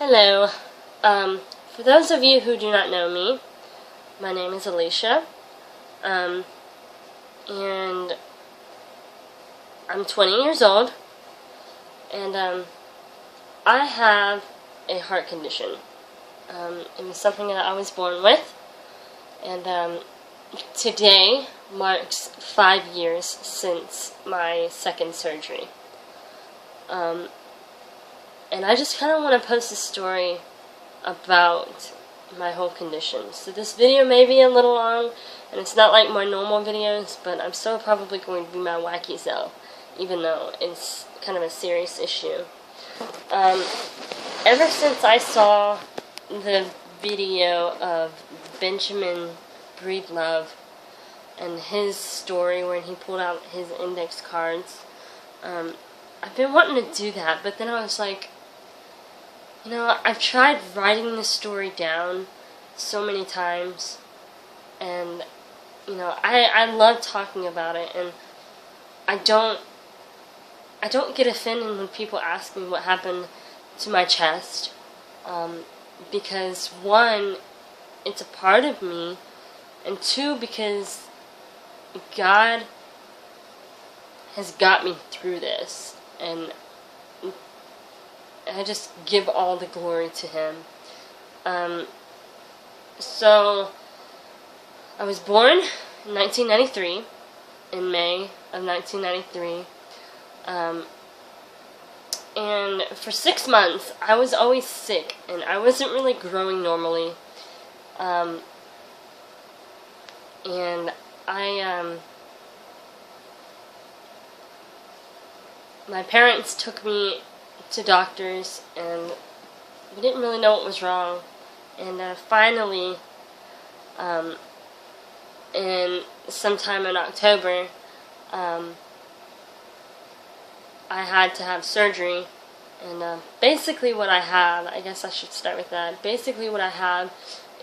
Hello. For those of you who do not know me, my name is Alicia, and I'm 20 years old, and I have a heart condition. It was something that I was born with, and today marks 5 years since my second surgery. And I just kind of want to post a story about my whole condition. So this video may be a little long, and it's not like my normal videos, but I'm still probably going to be my wacky self, even though it's kind of a serious issue. Ever since I saw the video of Benjamin Breedlove and his story when he pulled out his index cards, I've been wanting to do that, but then I was like, you know, I've tried writing this story down so many times, and, you know, I love talking about it, and I don't get offended when people ask me what happened to my chest, because one, it's a part of me, and two, because God has got me through this, and I just give all the glory to Him. So, I was born in 1993, in May of 1993, and for 6 months, I was always sick, and I wasn't really growing normally, and my parents took me to doctors, and we didn't really know what was wrong, and finally, sometime in October, I had to have surgery, and basically what I have, I guess I should start with that, basically what I have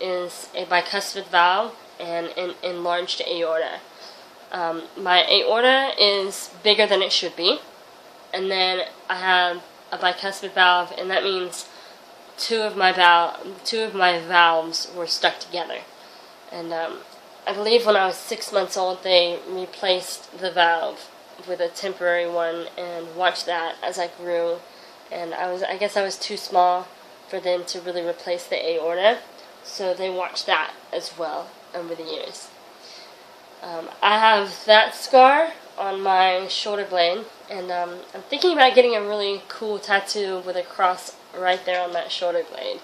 is a bicuspid valve and an enlarged aorta. My aorta is bigger than it should be, and then I have a bicuspid valve, and that means two of my valves were stuck together. And I believe when I was 6 months old, they replaced the valve with a temporary one, and watched that as I grew. And I guess I was too small for them to really replace the aorta, so they watched that as well over the years. I have that scar on my shoulder blade, and I'm thinking about getting a really cool tattoo with a cross right there on that shoulder blade.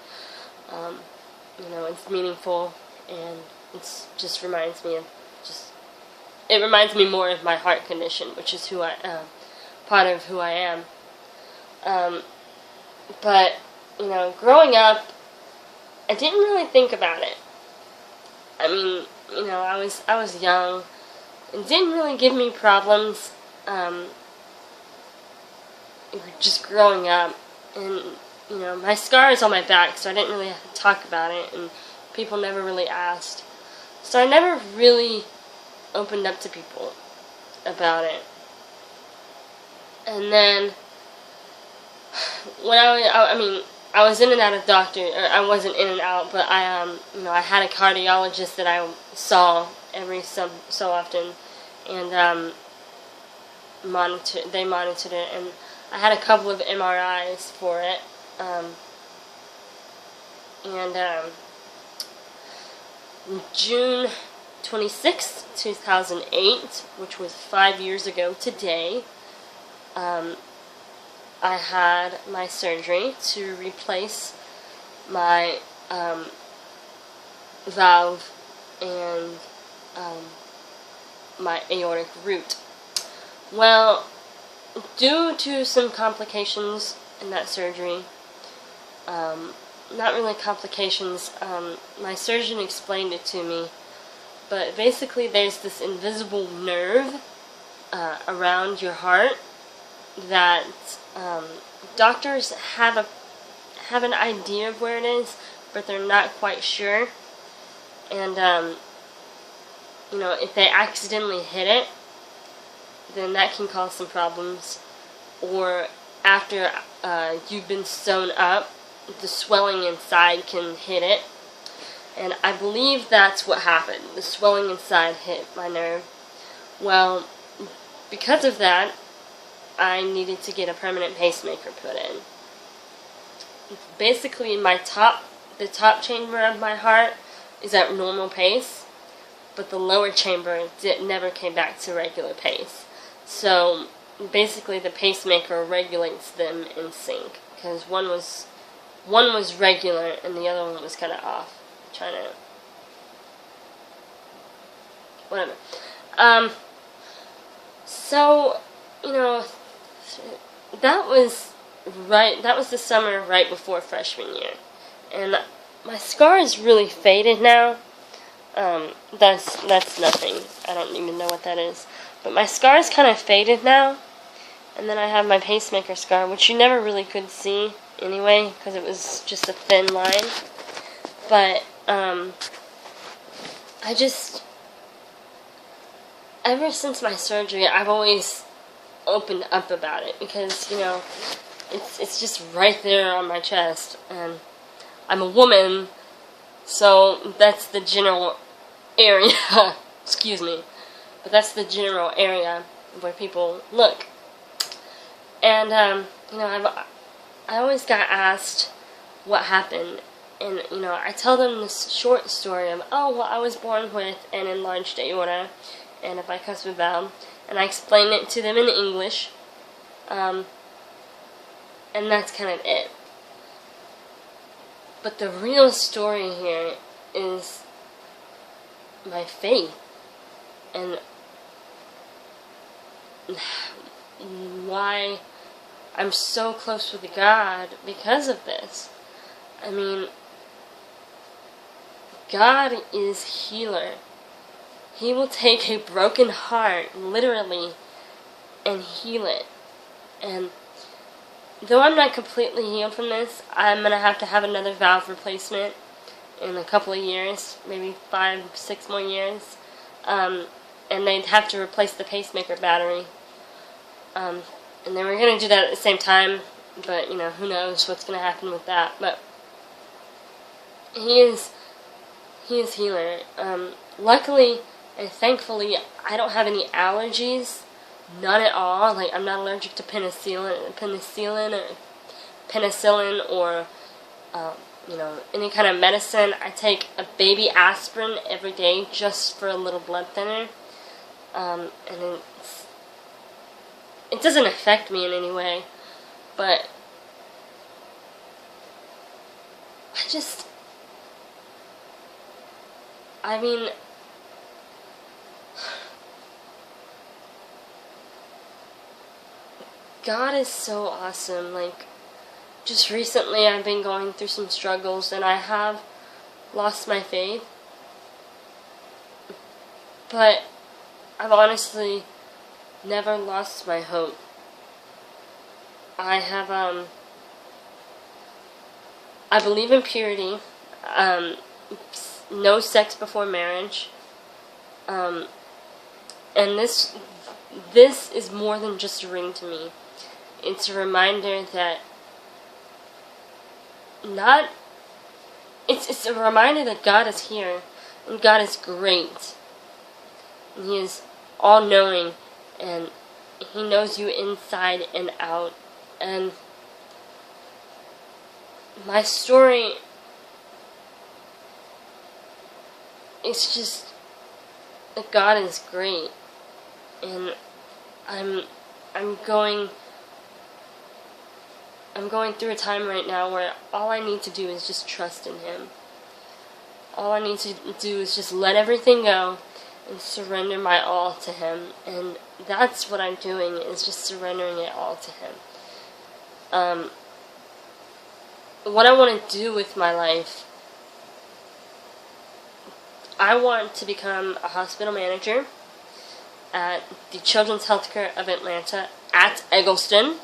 You know, it's meaningful, and it just reminds me of it reminds me more of my heart condition, which is part of who I am. But, you know, growing up, I didn't really think about it. I mean, you know, I was young. It didn't really give me problems, just growing up, and, you know, my scar is on my back, so I didn't really have to talk about it, and people never really asked, so I never really opened up to people about it. And then, when I was in and out of doctor, or I wasn't in and out, but you know, I had a cardiologist that I saw every so often, and they monitored it, and I had a couple of MRIs for it, June 26, 2008, which was 5 years ago today, I had my surgery to replace my valve and my aortic root. Well, due to some complications in that surgery, not really complications, my surgeon explained it to me, but basically there's this invisible nerve around your heart that doctors have an idea of where it is, but they're not quite sure. And you know, if they accidentally hit it, then that can cause some problems. Or after you've been sewn up the swelling inside can hit it. And I believe that's what happened. The swelling inside hit my nerve. Well, because of that, I needed to get a permanent pacemaker put in. Basically, the top chamber of my heart is at normal pace, but the lower chamber never came back to regular pace. So basically, the pacemaker regulates them in sync, because one was regular and the other one was kind of off. I'm trying to whatever. So, you know, that was the summer right before freshman year. And my scar is really faded now. That's nothing. I don't even know what that is. But my scar is kind of faded now. And then I have my pacemaker scar, which you never really could see anyway, because it was just a thin line. But, ever since my surgery, I've always opened up about it, because, you know, it's just right there on my chest, and I'm a woman, so that's the general area, excuse me, but that's the general area where people look. And, you know, I always got asked what happened, and, you know, I tell them this short story of, oh, well, I was born with an enlarged aorta and a bicuspid valve, and I explain it to them in English, and that's kind of it. But the real story here is my faith, and why I'm so close with God because of this. I mean, God is healer. He will take a broken heart, literally, and heal it. And though I'm not completely healed from this, I'm going to have another valve replacement in a couple of years, maybe 5-6 more years. And they'd have to replace the pacemaker battery. And they were going to do that at the same time, but, you know, who knows what's going to happen with that. But He is healer. Luckily and thankfully, I don't have any allergies. None at all. Like, I'm not allergic to penicillin or you know, any kind of medicine. I take a baby aspirin every day just for a little blood thinner. And it doesn't affect me in any way, but I mean, God is so awesome. Like, just recently I've been going through some struggles and I have lost my faith, but I've honestly never lost my hope. I have, I believe in purity, no sex before marriage, and this is more than just a ring to me. It's a reminder that it's a reminder that God is here, and God is great, and He is all-knowing, and He knows you inside and out. And my story is just that God is great, and I'm going through a time right now where all I need to do is just trust in Him. All I need to do is just let everything go and surrender my all to Him. And that's what I'm doing, is just surrendering it all to Him. What I want to do with my life, I want to become a hospital manager at the Children's Healthcare of Atlanta at Eggleston.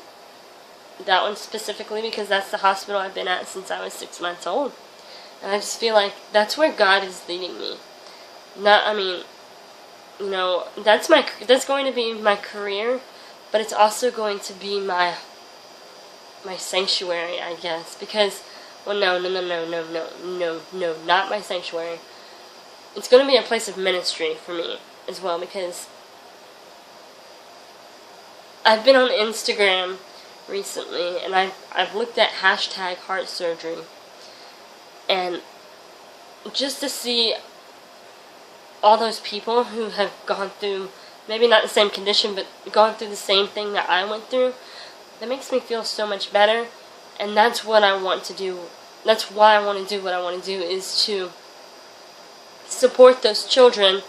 That one specifically because that's the hospital I've been at since I was 6 months old. And I just feel like that's where God is leading me. You know, that's going to be my career, but it's also going to be my sanctuary, I guess, because Well, no, not my sanctuary. It's going to be a place of ministry for me as well, because I've been on Instagram recently, and I've looked at hashtag heart surgery, and just to see all those people who have gone through, maybe not the same condition, but gone through the same thing that I went through, that makes me feel so much better. And that's what I want to do. That's why I want to do what I want to do, is to support those children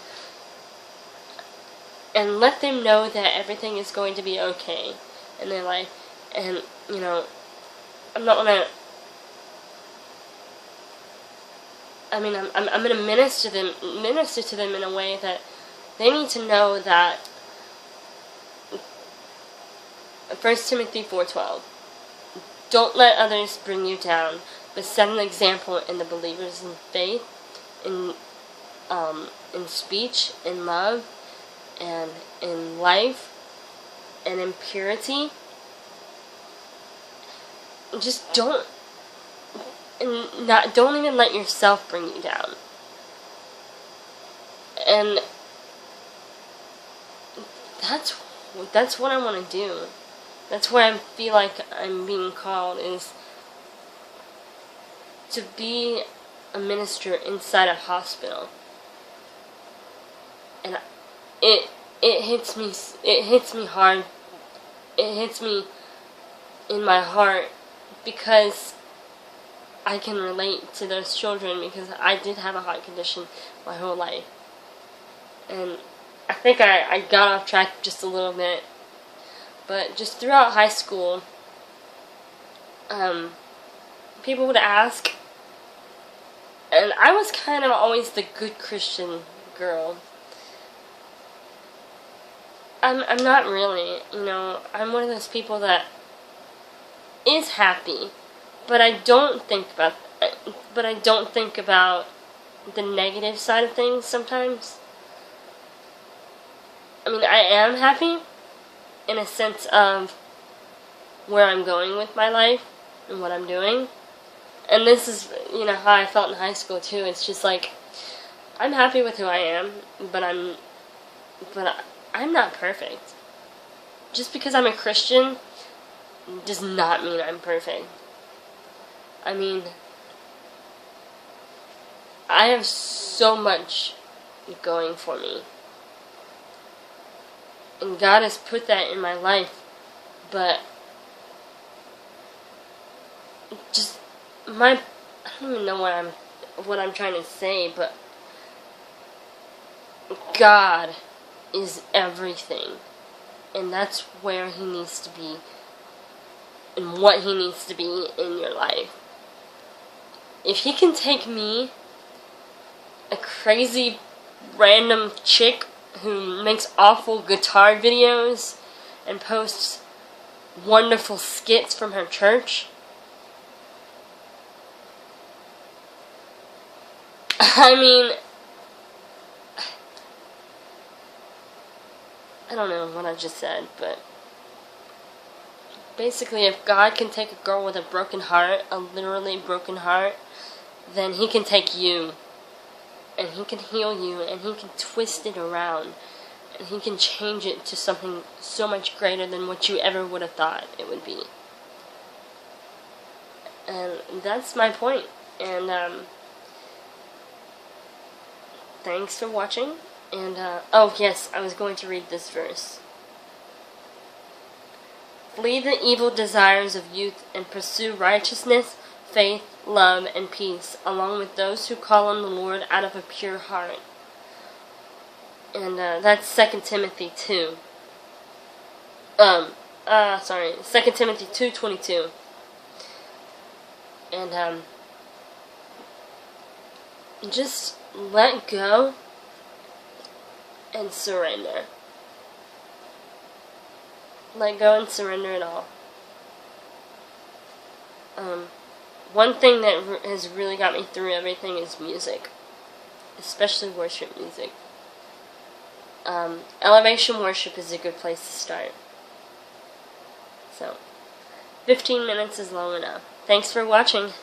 and let them know that everything is going to be okay in their life. And, you know, I'm not going to, I mean, I'm going to minister to them in a way that they need to know that 1 Timothy 4:12, don't let others bring you down, but set an example in the believers in faith, in speech, in love, and in life, and in purity. Just don't even let yourself bring you down. And that's what I want to do. That's where I feel like I'm being called, is to be a minister inside a hospital. And it hits me hard. It hits me in my heart, because I can relate to those children, because I did have a heart condition my whole life. And I think I got off track just a little bit. But just throughout high school, people would ask, and I was kind of always the good Christian girl. I'm not really, you know, I'm one of those people that is happy, but I don't think about the negative side of things sometimes. I mean, I am happy in a sense of where I'm going with my life and what I'm doing. And this is, you know, how I felt in high school too. It's just like, I'm happy with who I am, but I'm not perfect. Just because I'm a Christian does not mean I'm perfect. I mean, I have so much going for me. And God has put that in my life, but just I don't even know what I'm trying to say, but God is everything, and that's where He needs to be, and what He needs to be in your life. If He can take me, a crazy random chick who makes awful guitar videos and posts wonderful skits from her church, I mean, I don't know what I just said, but basically, if God can take a girl with a broken heart, a literally broken heart, then He can take you, and He can heal you, and He can twist it around, and He can change it to something so much greater than what you ever would have thought it would be. And that's my point. And thanks for watching. And oh yes, I was going to read this verse. Flee the evil desires of youth and pursue righteousness, faith, love, and peace, along with those who call on the Lord out of a pure heart. And that's 2 Timothy 2. 2 Timothy 2:22. And just let go and surrender. Let go and surrender it all. One thing that has really got me through everything is music, especially worship music. Elevation worship is a good place to start. So, 15 minutes is long enough. Thanks for watching.